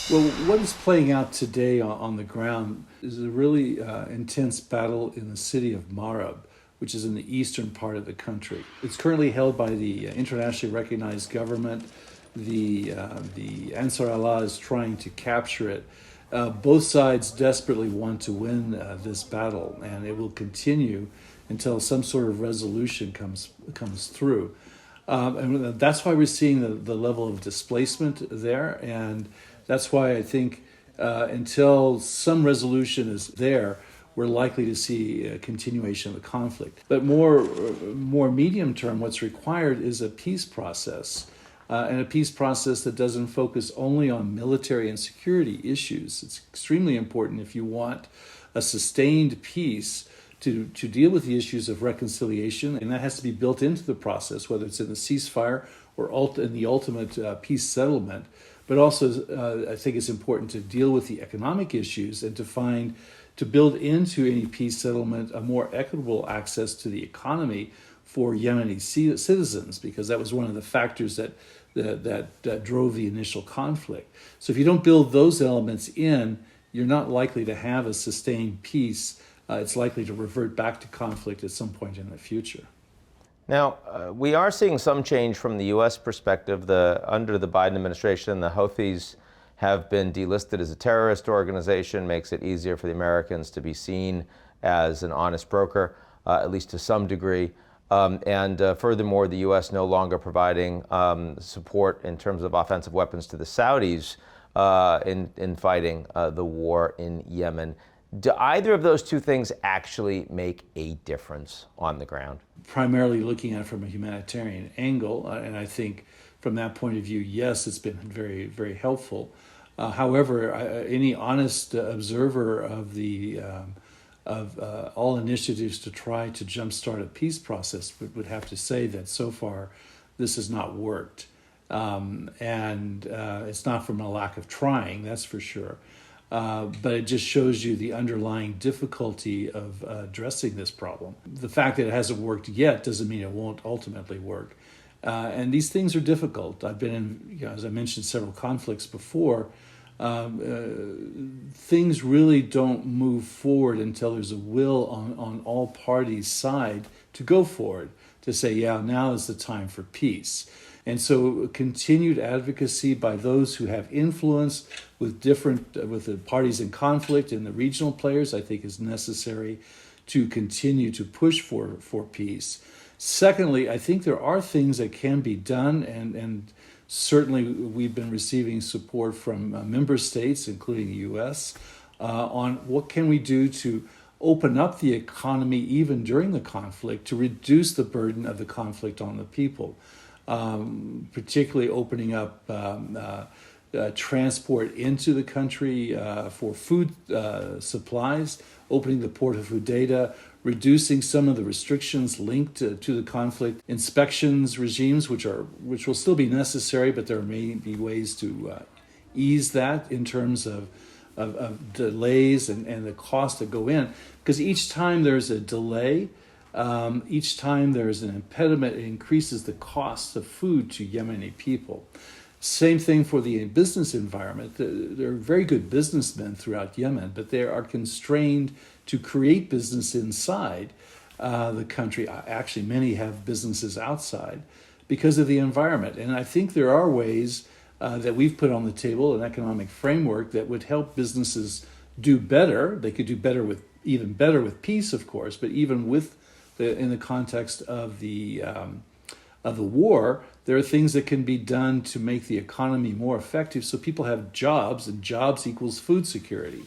Well, what is playing out today on the ground is a really intense battle in the city of Marib, which is in the eastern part of the country. It's currently held by the internationally recognized government. The Ansar Allah is trying to capture it. Both sides desperately want to win this battle, and it will continue until some sort of resolution comes through. And that's why we're seeing the level of displacement there, and that's why I think until some resolution is there, we're likely to see a continuation of the conflict. But more medium term, what's required is a peace process, and a peace process that doesn't focus only on military and security issues. It's extremely important if you want a sustained peace to deal with the issues of reconciliation, and that has to be built into the process, whether it's in the ceasefire or in the ultimate peace settlement. But also, I think it's important to deal with the economic issues and to build into any peace settlement a more equitable access to the economy for Yemeni citizens, because that was one of the factors that drove the initial conflict. So if you don't build those elements in, you're not likely to have a sustained peace. It's likely to revert back to conflict at some point in the future. Now, we are seeing some change from the U.S. perspective. Under the Biden administration, the Houthis have been delisted as a terrorist organization, makes it easier for the Americans to be seen as an honest broker, at least to some degree. Furthermore, the U.S. no longer providing support in terms of offensive weapons to the Saudis in fighting the war in Yemen. Do either of those two things actually make a difference on the ground? Primarily looking at it from a humanitarian angle, and I think from that point of view, yes, it's been very, very helpful. However, any honest observer of all initiatives to try to jumpstart a peace process would have to say that so far this has not worked. It's not from a lack of trying, that's for sure. But it just shows you the underlying difficulty of addressing this problem. The fact that it hasn't worked yet doesn't mean it won't ultimately work. And these things are difficult. I've been in, as I mentioned, several conflicts before. Things really don't move forward until there's a will on all parties' side to go forward, to say, yeah, now is the time for peace. And so continued advocacy by those who have influence with the parties in conflict and the regional players, I think, is necessary to continue to push for peace. Secondly, I think there are things that can be done, and certainly we've been receiving support from member states, including the U.S., on what can we do to open up the economy even during the conflict to reduce the burden of the conflict on the people. Particularly opening up transport into the country for food supplies, opening the port of Houthi, reducing some of the restrictions linked to the conflict, inspections regimes, which will still be necessary, but there may be ways to ease that in terms of delays and the costs that go in. Because each time there's a delay, each time there's an impediment, it increases the cost of food to Yemeni people. Same thing for the business environment. There are very good businessmen throughout Yemen, but they are constrained to create business inside the country. Actually, many have businesses outside because of the environment. And I think there are ways that we've put on the table, an economic framework that would help businesses do better. They could do even better with peace, of course, but even in the context of the war, there are things that can be done to make the economy more effective so people have jobs, and jobs equals food security.